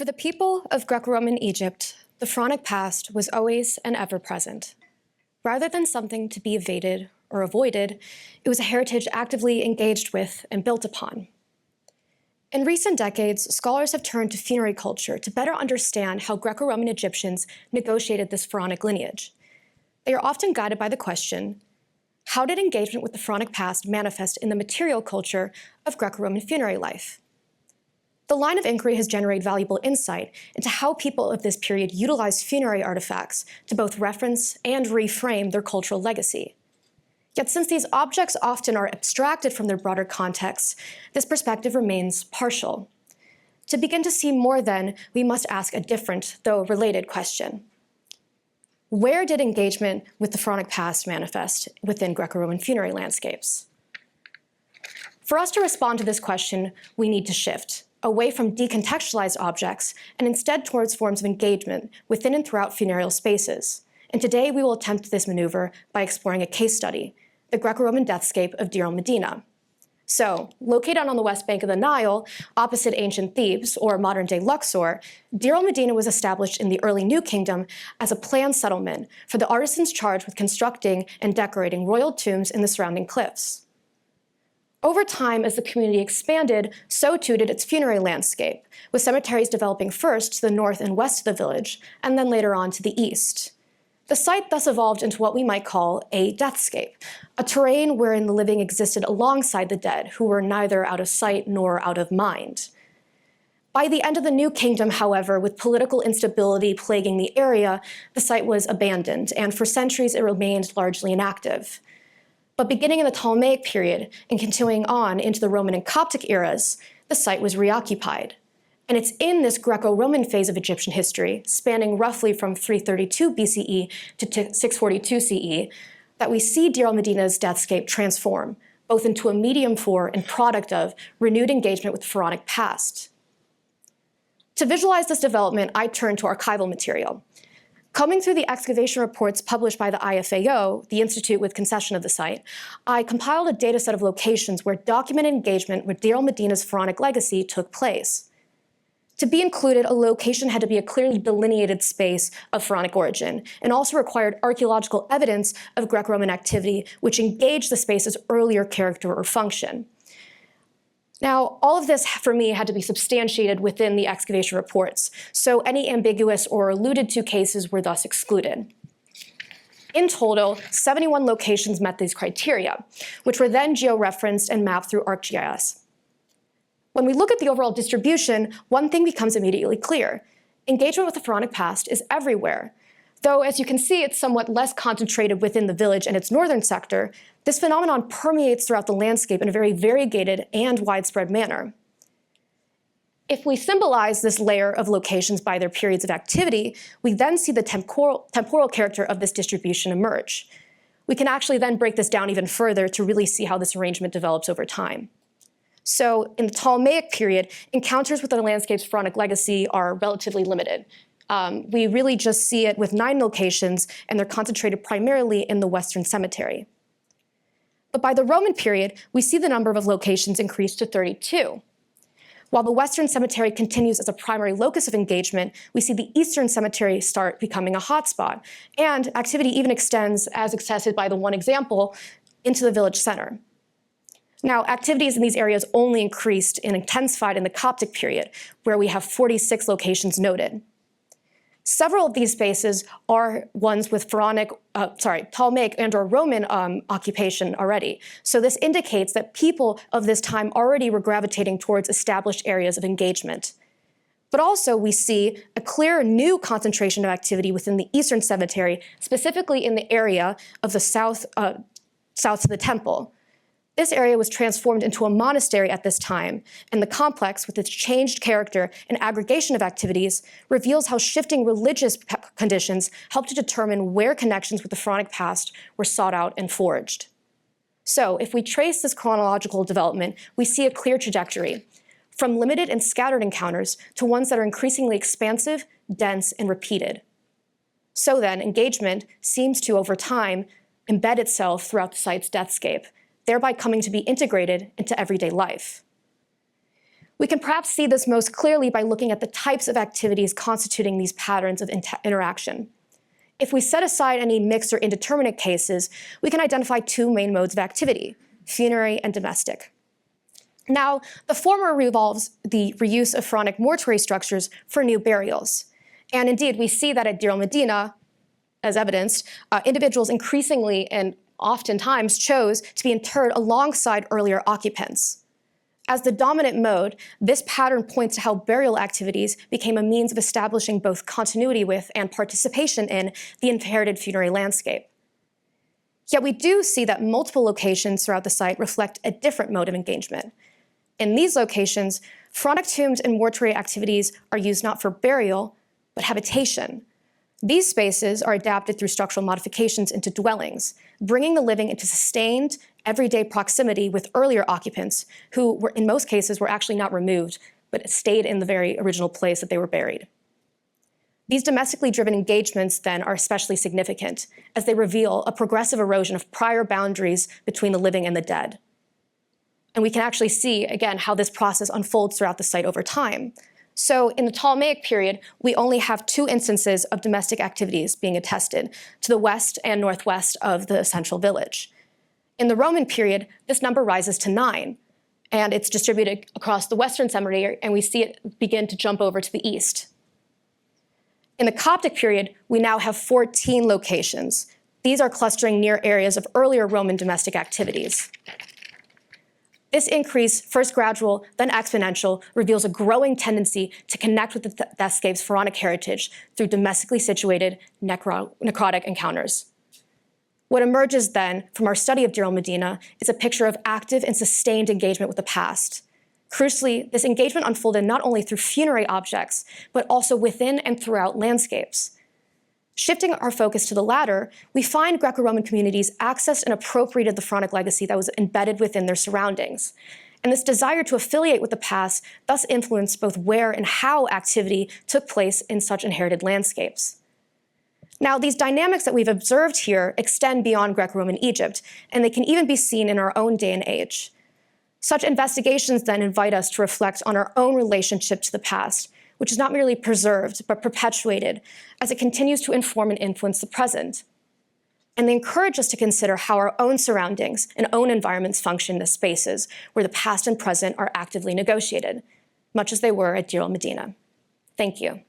For the people of Greco-Roman Egypt, the Pharaonic past was always and ever present. Rather than something to be evaded or avoided, it was a heritage actively engaged with and built upon. In recent decades, scholars have turned to funerary culture to better understand how Greco-Roman Egyptians negotiated this Pharaonic lineage. They are often guided by the question, how did engagement with the Pharaonic past manifest in the material culture of Greco-Roman funerary life? The line of inquiry has generated valuable insight into how people of this period utilized funerary artifacts to both reference and reframe their cultural legacy. Yet since these objects often are abstracted from their broader contexts, this perspective remains partial. To begin to see more then, we must ask a different, though related question. Where did engagement with the Pharaonic past manifest within Greco-Roman funerary landscapes? For us to respond to this question, we need to shift away from decontextualized objects and instead towards forms of engagement within and throughout funereal spaces. And today we will attempt this maneuver by exploring a case study, the Greco-Roman Deathscape of Deir el-Medina. So, located on the west bank of the Nile, opposite ancient Thebes, or modern-day Luxor, Deir el-Medina was established in the early New Kingdom as a planned settlement for the artisans charged with constructing and decorating royal tombs in the surrounding cliffs. Over time, as the community expanded, so too did its funerary landscape, with cemeteries developing first to the north and west of the village, and then later on to the east. The site thus evolved into what we might call a deathscape, a terrain wherein the living existed alongside the dead, who were neither out of sight nor out of mind. By the end of the New Kingdom, however, with political instability plaguing the area, the site was abandoned, and for centuries it remained largely inactive. But beginning in the Ptolemaic period and continuing on into the Roman and Coptic eras, the site was reoccupied. And it's in this Greco-Roman phase of Egyptian history, spanning roughly from 332 BCE to 642 CE, that we see Deir el-Medina's deathscape transform, both into a medium for and product of renewed engagement with the Pharaonic past. To visualize this development, I turn to archival material. Combing through the excavation reports published by the IFAO, the institute with concession of the site, I compiled a data set of locations where documented engagement with Deir el-Medina's Pharaonic legacy took place. To be included, a location had to be a clearly delineated space of Pharaonic origin, and also required archaeological evidence of Greco-Roman activity which engaged the space's earlier character or function. Now, all of this, for me, had to be substantiated within the excavation reports, so any ambiguous or alluded to cases were thus excluded. In total, 71 locations met these criteria, which were then georeferenced and mapped through ArcGIS. When we look at the overall distribution, one thing becomes immediately clear. Engagement with the Pharaonic past is everywhere. Though, as you can see, it's somewhat less concentrated within the village and its northern sector, this phenomenon permeates throughout the landscape in a very variegated and widespread manner. If we symbolize this layer of locations by their periods of activity, we then see the temporal character of this distribution emerge. We can actually then break this down even further to really see how this arrangement develops over time. So, in the Ptolemaic period, encounters with the landscape's Pharaonic legacy are relatively limited. We really just see it with 9 locations, and they're concentrated primarily in the Western Cemetery. But by the Roman period, we see the number of locations increase to 32. While the Western Cemetery continues as a primary locus of engagement, we see the Eastern Cemetery start becoming a hotspot, and activity even extends, as attested by the one example, into the village center. Now, activities in these areas only increased and intensified in the Coptic period, where we have 46 locations noted. Several of these spaces are ones with Ptolemaic and or Roman occupation already. So this indicates that people of this time already were gravitating towards established areas of engagement. But also we see a clear new concentration of activity within the Eastern Cemetery, specifically in the area of the south to the temple. This area was transformed into a monastery at this time, and the complex, with its changed character and aggregation of activities, reveals how shifting religious conditions helped to determine where connections with the Pharaonic past were sought out and forged. So, if we trace this chronological development, we see a clear trajectory, from limited and scattered encounters to ones that are increasingly expansive, dense, and repeated. So then, engagement seems to, over time, embed itself throughout the site's deathscape, thereby coming to be integrated into everyday life. We can perhaps see this most clearly by looking at the types of activities constituting these patterns of interaction. If we set aside any mixed or indeterminate cases, we can identify two main modes of activity: funerary and domestic. Now, the former involves the reuse of Pharaonic mortuary structures for new burials. And indeed, we see that at Deir el-Medina, as evidenced, individuals increasingly and oftentimes chose to be interred alongside earlier occupants. As the dominant mode, this pattern points to how burial activities became a means of establishing both continuity with and participation in the inherited funerary landscape. Yet we do see that multiple locations throughout the site reflect a different mode of engagement. In these locations, Pharaonic tombs and mortuary activities are used not for burial, but habitation. These spaces are adapted through structural modifications into dwellings, bringing the living into sustained, everyday proximity with earlier occupants who, in most cases, were actually not removed, but stayed in the very original place that they were buried. These domestically driven engagements, then, are especially significant, as they reveal a progressive erosion of prior boundaries between the living and the dead. And we can actually see, again, how this process unfolds throughout the site over time. So in the Ptolemaic period, we only have 2 instances of domestic activities being attested to the west and northwest of the central village. In the Roman period, this number rises to 9, and it's distributed across the western cemetery, and we see it begin to jump over to the east. In the Coptic period, we now have 14 locations. These are clustering near areas of earlier Roman domestic activities. This increase, first gradual, then exponential, reveals a growing tendency to connect with the Deathscape's Pharaonic heritage through domestically situated necrotic encounters. What emerges then from our study of Deir el-Medina is a picture of active and sustained engagement with the past. Crucially, this engagement unfolded not only through funerary objects, but also within and throughout landscapes. Shifting our focus to the latter, we find Greco-Roman communities accessed and appropriated the Pharaonic legacy that was embedded within their surroundings. And this desire to affiliate with the past thus influenced both where and how activity took place in such inherited landscapes. Now, these dynamics that we've observed here extend beyond Greco-Roman Egypt, and they can even be seen in our own day and age. Such investigations then invite us to reflect on our own relationship to the past, which is not merely preserved, but perpetuated as it continues to inform and influence the present. And they encourage us to consider how our own surroundings and own environments function as spaces where the past and present are actively negotiated, much as they were at Deir el-Medina. Thank you.